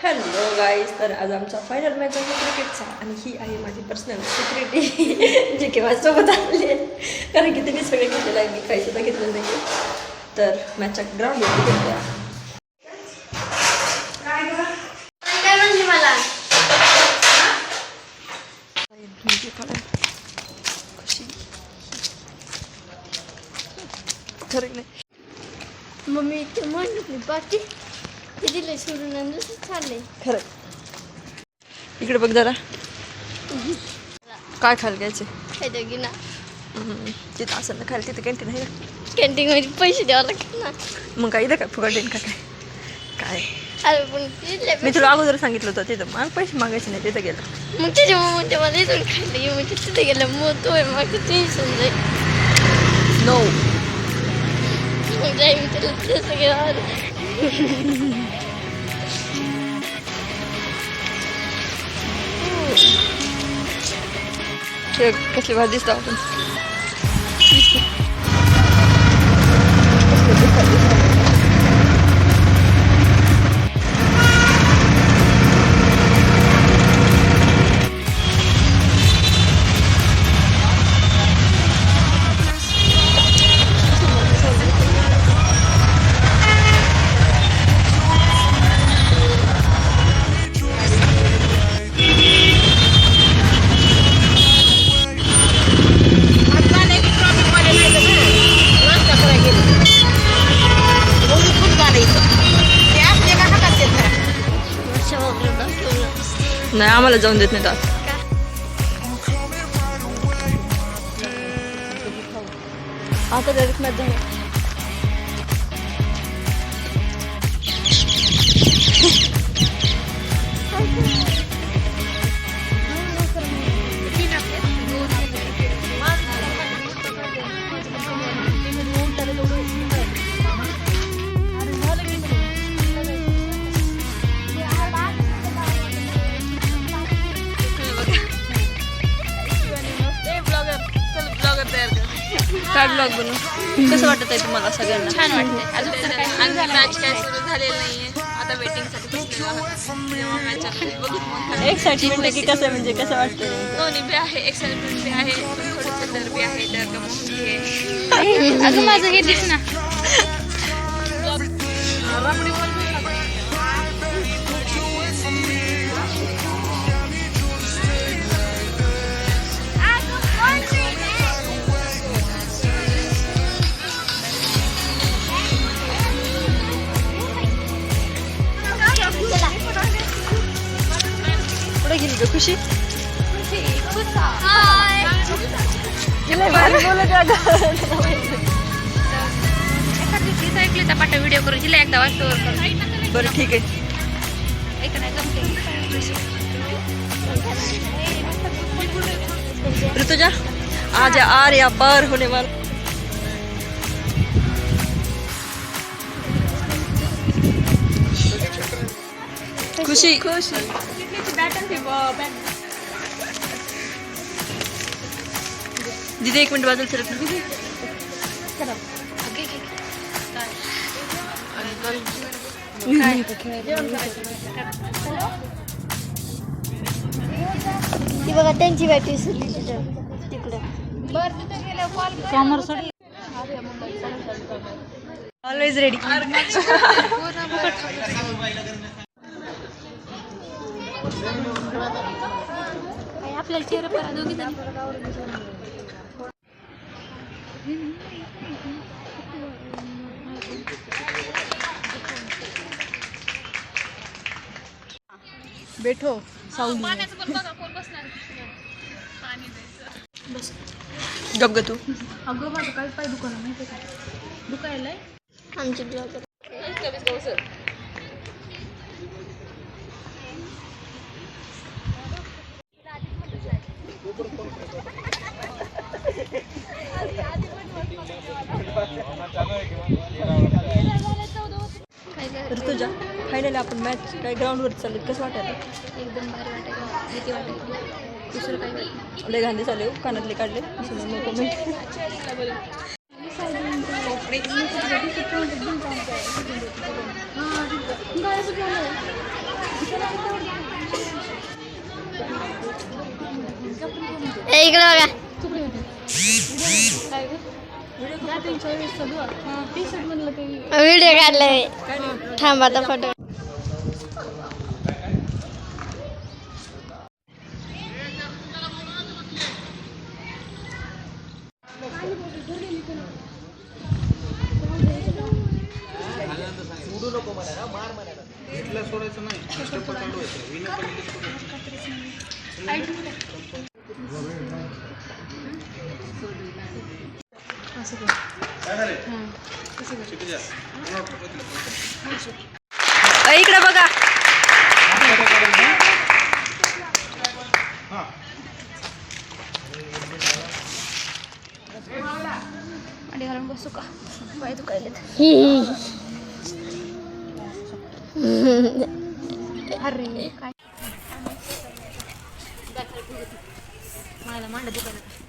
Hello guys, तर आज आमचा फायनल मॅच आहे क्रिकेटचा आणि ही आहे माझी पर्सनल सिक्युरिटी जी की माझ्यासोबत आली आहे, कारण की तिने सगळे घेतलेलं आहे, मी काही सुद्धा घेतलेलं नाही. तर मॅचच्या ग्राउंडवरती घेतल्या. मम्मी ते म्हणत नाही बाकी ते दिले सोडून चाललंय खरं. इकडे बघ जरा, काय खायला घ्यायचे खायला ना तिथं असं ना खायला, तिथं कॅन्टीन आहे ना, कॅन्टीन मध्ये पैसे द्यावं लागतात ना. मग काय इथं काय फुकट देईन का काय? अरे पण तिथले मी तुला अगोदर सांगितलं होतं तिथं मग पैसे मागायचे नाही, तिथं गेलं. मग त्याच्या मग मला इथून खायला घेऊन म्हणजे तिथे गेलं मग तो मग टेन्शन जाईल. नो मग जाईल मी त्याला तसं गेलं. कसली भाजी दिसतो आपण. नाही, आम्हाला जाऊन देत नाही आता. आता डायरेक्ट मॅच झाला. काय ब्लॉग बनवू? कसं वाटत आहे तुम्हाला सगळ्यांना? छान वाटतंय. अजून तर काय मॅच काय सुरू झालेलं नाहीये. आता वेटिंगसाठी बसलेलो आहोत. जेव्हा मॅच आहे बघू मग. एक्साइटमेंट आहे की कसं, म्हणजे कसं वाटतंय? दोन्ही बी आहे, एक्साइटमेंट बी आहे, पण थोडंसं डर बी आहे. डर का मोहन आहे. अगं माझं हे दिस ना. पुढे गेली का खुशी? ऐकले तर पाठा व्हिडिओ करू तिला एकदा वाटतो. बरं ठीक आहे. ऋतुजा, आज आर या पार होने वाला. खुशी खुशी दीदी, एक मिनिट बाजूला सरक. ती बघा त्यांची बॅटरी सुटली तिकडे. Always ready. आपल्याला चेहरा परा दोघी जण. बैठो गप ग तू. अगं माझं काय पाय दुकान माहिती का? दुखायलाय आमची ब्लॉगर ऋतुजा, फायनली आपण मॅच काय ग्राउंडवर चाललो, कसं वाटायला? एकदम भारी वाटायला, भीती वाटायला, दुसरं काही वाटलं. लय गांधी चालू, कानातले काढले. इकडे बघा व्हिडिओ काढलाय थांबा आता फोटो इकडे बघा आणि घालून बसू का पाय दुखायलेत अरे काय मला मांड दुखायला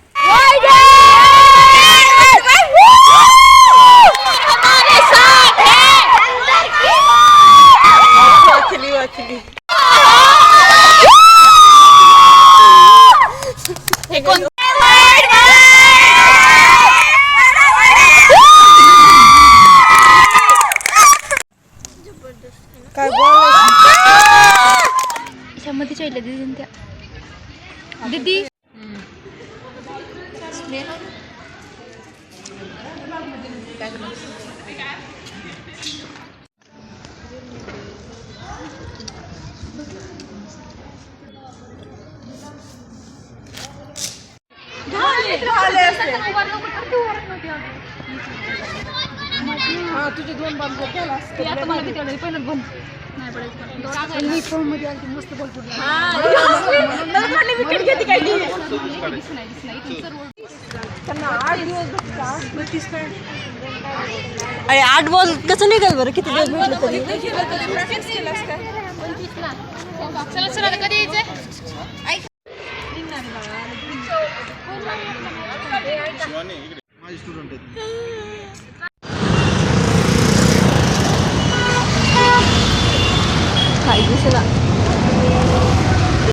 मध्ये चालल्या दीदी त्या दीदी तुझे 2 बांध आता मला किती आवडली पहिलं बंद नाही पडायचं मध्ये आली मस्त बॉल अरे 8 बॉल कसं निघाल बरं किती बॉल भेटलं तरी चला चला कधी यायचं माझी स्टुडंट आहेत काय दिसला